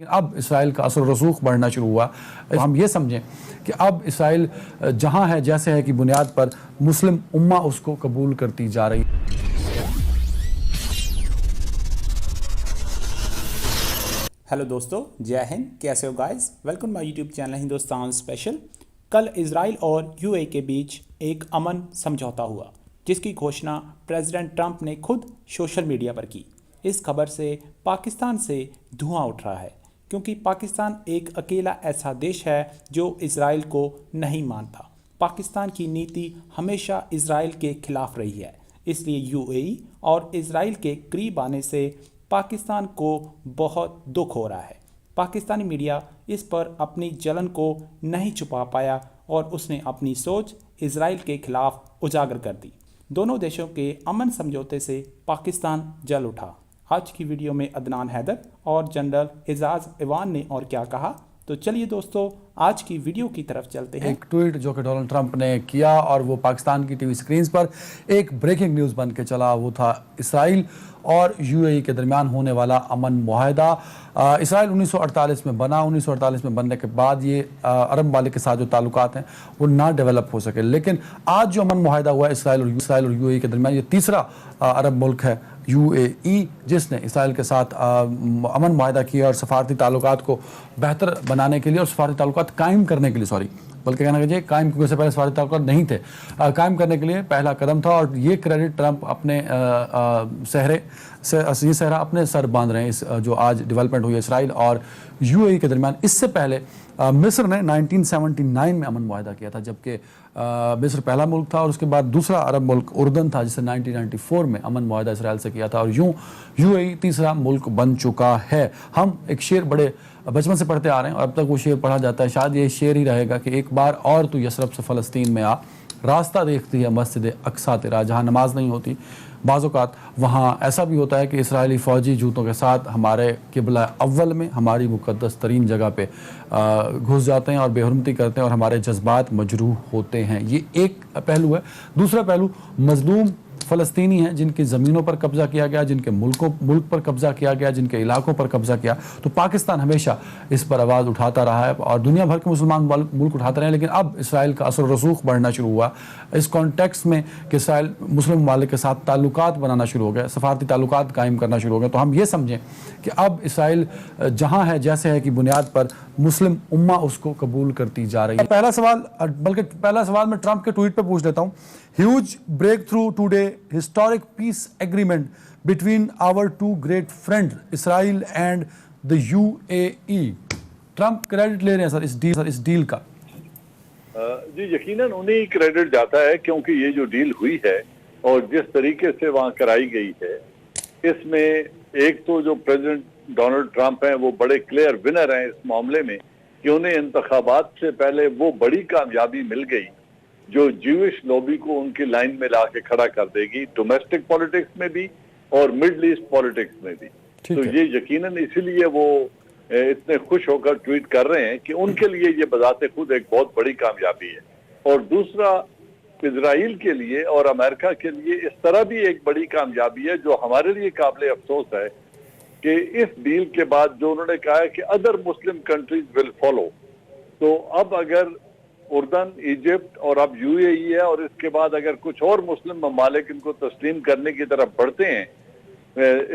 اب اسرائیل کا اثر و رسوخ بڑھنا شروع ہوا. ہم یہ سمجھیں کہ اب اسرائیل جہاں ہے جیسے ہے کی بنیاد پر مسلم امہ اس کو قبول کرتی جا رہی ہے. ہیلو دوستو، جے ہند، کیسے ہو guys? Welcome my YouTube channel Hindustan special. کل اسرائیل اور یو اے کے بیچ ایک امن سمجھوتا ہوا جس کی گھوشنا پریزیڈنٹ ٹرمپ نے خود سوشل میڈیا پر کی. اس خبر سے پاکستان سے دھواں اٹھ رہا ہے کیونکہ پاکستان ایک اکیلا ایسا دیش ہے جو اسرائیل کو نہیں مانتا. پاکستان کی نیتی ہمیشہ اسرائیل کے خلاف رہی ہے، اس لیے یو اے ای اور اسرائیل کے قریب آنے سے پاکستان کو بہت دکھ ہو رہا ہے. پاکستانی میڈیا اس پر اپنی جلن کو نہیں چھپا پایا اور اس نے اپنی سوچ اسرائیل کے خلاف اجاگر کر دی. دونوں دیشوں کے امن سمجھوتے سے پاکستان جل اٹھا. آج کی ویڈیو میں عدنان حیدر اور جنرل اعزاز ایوان نے اور کیا کہا، تو چلیے دوستو آج کی ویڈیو کی طرف چلتے ہیں. ایک ٹویٹ جو کہ ڈونلڈ ٹرمپ نے کیا اور وہ پاکستان کی ٹی وی سکرینز پر ایک بریکنگ نیوز بن کے چلا، وہ تھا اسرائیل اور یو اے ای کے درمیان ہونے والا امن معاہدہ. اسرائیل 1948 میں بنا. 1948 میں بننے کے بعد یہ عرب ممالک کے ساتھ جو تعلقات ہیں وہ نہ ڈیولپ ہو سکے، لیکن آج جو امن معاہدہ ہوا ہے اسرائیل اور یو اے ای کے درمیان، یہ تیسرا عرب ملک ہے یو اے ای جس نے اسرائیل کے ساتھ امن معاہدہ کیا اور سفارتی تعلقات کو بہتر بنانے کے لیے اور سفارتی تعلقات قائم کرنے کے لیے بلکہ کہنا چاہیے قائم، کیونکہ اس سے پہلے سفارتی تعلقات نہیں تھے، قائم کرنے کے لیے پہلا قدم تھا. اور یہ کریڈٹ ٹرمپ اپنے صحرا اپنے سر باندھ رہے ہیں اس جو آج ڈیولپمنٹ ہوئی ہے اسرائیل اور یو اے ای کے درمیان. اس سے پہلے مصر نے 1979 میں امن معاہدہ کیا تھا، جبکہ مصر پہلا ملک تھا، اور اس کے بعد دوسرا عرب ملک اردن تھا جس نے 1994 میں امن معاہدہ اسرائیل سے کیا تھا، اور یوں یو اے ای تیسرا ملک بن چکا ہے. ہم ایک شعر بڑے بچپن سے پڑھتے آ رہے ہیں اور اب تک وہ شعر پڑھا جاتا ہے، شاید یہ شعر ہی رہے گا کہ ایک بار اور تو یثرب سے فلسطین میں آ، راستہ دیکھتی ہے مسجد اقصیٰ تیرا. جہاں نماز نہیں ہوتی بعض اوقات وہاں ایسا بھی ہوتا ہے کہ اسرائیلی فوجی جوتوں کے ساتھ ہمارے قبلہ اول میں ہماری مقدس ترین جگہ پہ گھس جاتے ہیں اور بے حرمتی کرتے ہیں اور ہمارے جذبات مجروح ہوتے ہیں. یہ ایک پہلو ہے. دوسرا پہلو مظلوم فلسطینی ہیں جن کی زمینوں پر قبضہ کیا گیا، جن کے ملک پر قبضہ کیا گیا، جن کے علاقوں پر قبضہ کیا. تو پاکستان ہمیشہ اس پر آواز اٹھاتا رہا ہے اور دنیا بھر کے مسلمان ملک اٹھاتے رہے ہیں، لیکن اب اسرائیل کا اثر و رسوخ بڑھنا شروع ہوا اس کانٹیکسٹ میں کہ اسرائیل مسلم ممالک کے ساتھ تعلقات بنانا شروع ہو گئے، سفارتی تعلقات قائم کرنا شروع ہو گئے. تو ہم یہ سمجھیں کہ اب اسرائیل جہاں ہے جیسے ہے کی بنیاد پر مسلم امہ اس کو قبول کرتی جا رہی ہے. پہلا سوال میں ٹرمپ کے ٹویٹ پہ پوچھ لیتا ہوں. Huge breakthrough today, historic peace agreement between our two great friends, Israel and the UAE. Trump credit لے رہے ہیں سر اس ڈیل کا. جی یقیناً انہیں کریڈٹ جاتا ہے، کیونکہ یہ جو ڈیل ہوئی ہے اور جس طریقے سے وہاں کرائی گئی ہے، اس میں ایک تو جو پریزیڈنٹ ڈونلڈ ٹرمپ ہیں وہ بڑے کلیئر ونر ہیں اس معاملے میں کہ انہیں انتخابات سے پہلے وہ بڑی کامیابی مل گئی جو جیوش لوبی کو ان کی لائن میں لا کے کھڑا کر دے گی، ڈومیسٹک پولیٹکس میں بھی اور مڈل ایسٹ پولیٹکس میں بھی. تو یہ یقیناً اسی لیے وہ اتنے خوش ہو کر ٹویٹ کر رہے ہیں کہ ان کے لیے یہ بذات خود ایک بہت بڑی کامیابی ہے. اور دوسرا اسرائیل کے لیے اور امریکہ کے لیے اس طرح بھی ایک بڑی کامیابی ہے جو ہمارے لیے قابل افسوس ہے کہ اس ڈیل کے بعد جو انہوں نے کہا ہے کہ other Muslim countries will follow, تو اب اگر اردن، ایجپٹ اور اب یو اے ای ہے اور اس کے بعد اگر کچھ اور مسلم ممالک ان کو تسلیم کرنے کی طرف بڑھتے ہیں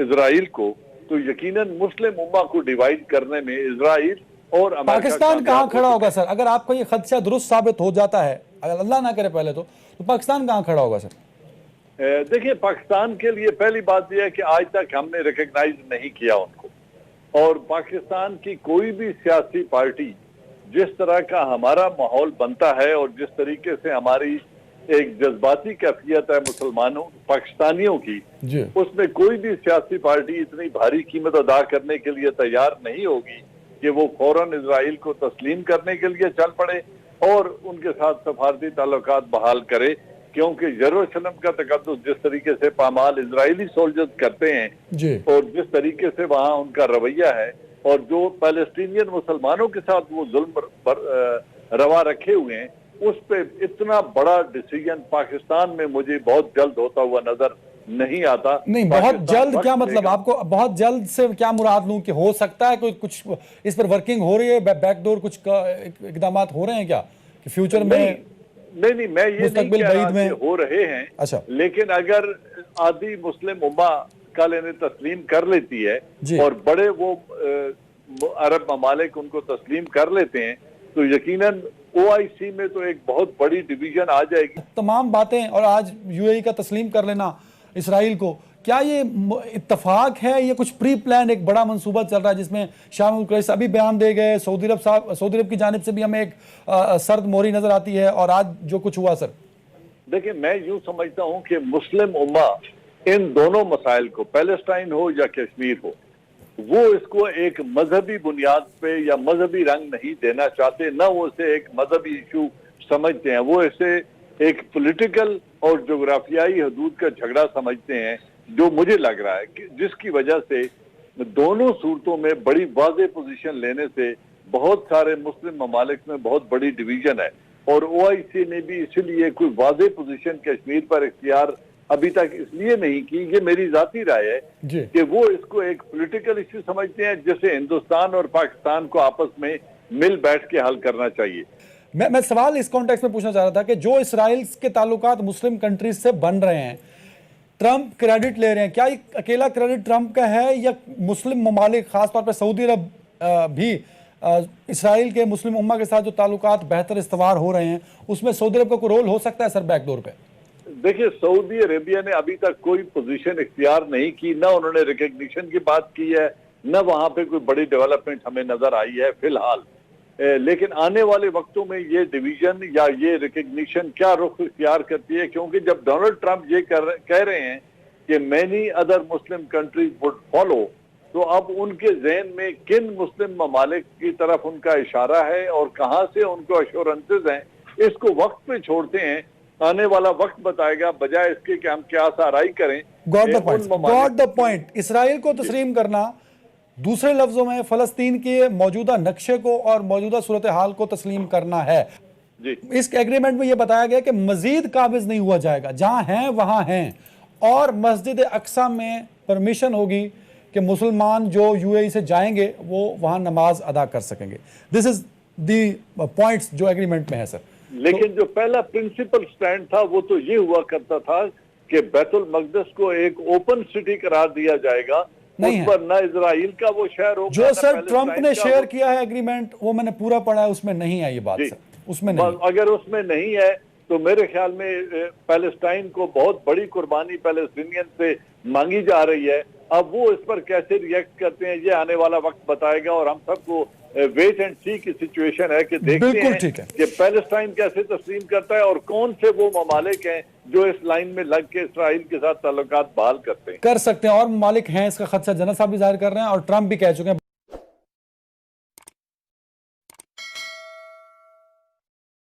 اسرائیل کو، تو یقیناً مسلم امہ کو ڈیوائیڈ کرنے میں اسرائیل اور امریکہ پاکستان کہاں کھڑا ہوگا سر اگر آپ کا یہ خدشہ درست ثابت ہو جاتا ہے، اگر اللہ نہ کرے پہلے تو پاکستان کہاں کھڑا ہوگا سر؟ دیکھیں پاکستان کے لیے پہلی بات یہ ہے کہ آج تک ہم نے ریکگنائز نہیں کیا ان کو، اور پاکستان کی کوئی بھی سیاسی پارٹی جس طرح کا ہمارا ماحول بنتا ہے اور جس طریقے سے ہماری ایک جذباتی کیفیت ہے مسلمانوں پاکستانیوں کی، اس میں کوئی بھی سیاسی پارٹی اتنی بھاری قیمت ادا کرنے کے لیے تیار نہیں ہوگی کہ وہ فوراً اسرائیل کو تسلیم کرنے کے لیے چل پڑے اور ان کے ساتھ سفارتی تعلقات بحال کرے. کیونکہ یروشلم کا تقدس جس طریقے سے پامال اسرائیلی سولجرز کرتے ہیں اور جس طریقے سے وہاں ان کا رویہ ہے اور جو پیلسٹینین مسلمانوں کے ساتھ وہ ظلم روا رکھے ہوئے ہیں، اس پہ اتنا بڑا ڈیسیژن پاکستان میں مجھے بہت جلد ہوتا ہوا نظر نہیں آتا. نہیں بہت جلد کیا مطلب آپ کو بہت جلد سے کیا مراد لوں کہ ہو سکتا ہے کوئی کچھ اس پر ورکنگ ہو رہی ہے بیک ڈور کچھ اقدامات ہو رہے ہیں کیا کہ فیوچر میں نہیں میں یہ نہیں کہہ رہا کہ ہو رہے ہیں. اچھا لیکن اگر آدھی مسلم امہ کل انہیں تسلیم کر لیتی ہے اور بڑے وہ عرب ممالک ان کو تسلیم کر لیتے ہیں تو یقیناً OIC میں تو ایک بہت بڑی ڈویژن آ جائے گی. تمام باتیں اور آج UAE کا تسلیم کر لینا اسرائیل کو کیا یہ اتفاق ہے یہ کچھ پری پلان ایک بڑا منصوبہ چل رہا ہے جس میں شاہ محمود قریشی ابھی بیان دے گئے سعودی عرب کی جانب سے بھی ہمیں ایک سرد موری نظر آتی ہے اور آج جو کچھ ہوا سر؟ دیکھیں میں یوں سمجھتا ہوں کہ مسلم امہ ان دونوں مسائل کو پیلسٹائن ہو یا کشمیر ہو وہ اس کو ایک مذہبی بنیاد پہ یا مذہبی رنگ نہیں دینا چاہتے, نہ وہ اسے ایک مذہبی ایشو سمجھتے ہیں, وہ اسے ایک پولیٹیکل اور جغرافیائی حدود کا جھگڑا سمجھتے ہیں جو مجھے لگ رہا ہے کہ جس کی وجہ سے دونوں صورتوں میں بڑی واضح پوزیشن لینے سے بہت سارے مسلم ممالک میں بہت بڑی ڈویژن ہے اور OIC نے بھی اسی لیے کوئی واضح پوزیشن کشمیر پر اختیار ابھی تک اس لیے نہیں کی, یہ میری ذاتی رائے ہے کہ وہ اس کو ایک پولیٹیکل ایشو سمجھتے ہیں جسے ہندوستان اور پاکستان کو آپس میں مل بیٹھ کے حل کرنا چاہیے. میں سوال اس کانٹیکس میں پوچھنا چاہ رہا تھا کہ جو اسرائیل کے تعلقات مسلم کنٹریز سے بن رہے ہیں ٹرمپ کریڈٹ لے رہے ہیں, کیا یہ اکیلا کریڈٹ ٹرمپ کا ہے یا مسلم ممالک خاص طور پہ سعودی عرب بھی اسرائیل کے مسلم امہ کے ساتھ جو تعلقات بہتر استوار ہو رہے ہیں اس میں سعودی عرب کا کوئی رول ہو سکتا ہے سر بیک ڈور پہ؟ دیکھیں سعودی عربیہ نے ابھی تک کوئی پوزیشن اختیار نہیں کی, نہ انہوں نے ریکگنیشن کی بات کی ہے, نہ وہاں پہ کوئی بڑی ڈیولپمنٹ ہمیں نظر آئی ہے فی الحال. لیکن آنے والے وقتوں میں یہ ڈویژن یا یہ ریکگنیشن کیا رخ اختیار کرتی ہے, کیونکہ جب ڈونلڈ ٹرمپ یہ کہہ رہے ہیں کہ many other Muslim countries would follow, تو اب ان کے ذہن میں کن مسلم ممالک کی طرف ان کا اشارہ ہے اور کہاں سے ان کو ایشورنسز ہیں, اس کو وقت پہ چھوڑتے ہیں. آنے والا وقت بتائے گا بجائے اس کے کہ ہم کیا سارائی کریں. Got the point. اسرائیل کو تسلیم کرنا دوسرے لفظوں میں فلسطین کے موجودہ نقشے کو اور موجودہ صورتحال کو تسلیم کرنا ہے. اس ایگریمنٹ میں یہ بتایا گیا کہ مزید قابض نہیں ہوا جائے گا, جہاں ہیں وہاں ہیں, اور مسجد اقصی میں پرمیشن ہوگی کہ مسلمان جو UAE سے جائیں گے وہ وہاں نماز ادا کر سکیں گے. دس از دی پوائنٹس جو ایگریمنٹ میں ہے سر. لیکن جو پہلا پرنسپل سٹینڈ تھا وہ تو یہ ہوا کرتا تھا کہ بیت المقدس کو ایک اوپن سٹی قرار دیا جائے گا, اس پر نہ اسرائیل کا وہ شہر ہوگا. جو سر ٹرمپ نے شیئر کیا ہے ایگریمنٹ وہ میں نے پورا پڑھا ہے, اس میں نہیں ہے یہ بات سر, اس میں نہیں. اگر اس میں نہیں ہے تو میرے خیال میں پیلسٹائن کو بہت بڑی قربانی پیلسٹینین سے مانگی جا رہی ہے. اب وہ اس پر کیسے ریئیکٹ کرتے ہیں یہ آنے والا وقت بتائے گا, اور ہم سب کو ویٹ اینڈ سی کی سچویشن ہے کہ دیکھتے ہیں کہ پیلسٹائن کیسے تسلیم کرتا ہے اور کون سے وہ ممالک ہیں جو اس لائن میں لگ کے اسرائیل کے ساتھ تعلقات بحال کرتے ہیں. کر سکتے ہیں, اور ممالک ہیں اس کا خدشہ جنرل صاحب بھی ظاہر کر رہے ہیں اور ٹرمپ بھی کہہ چکے ہیں.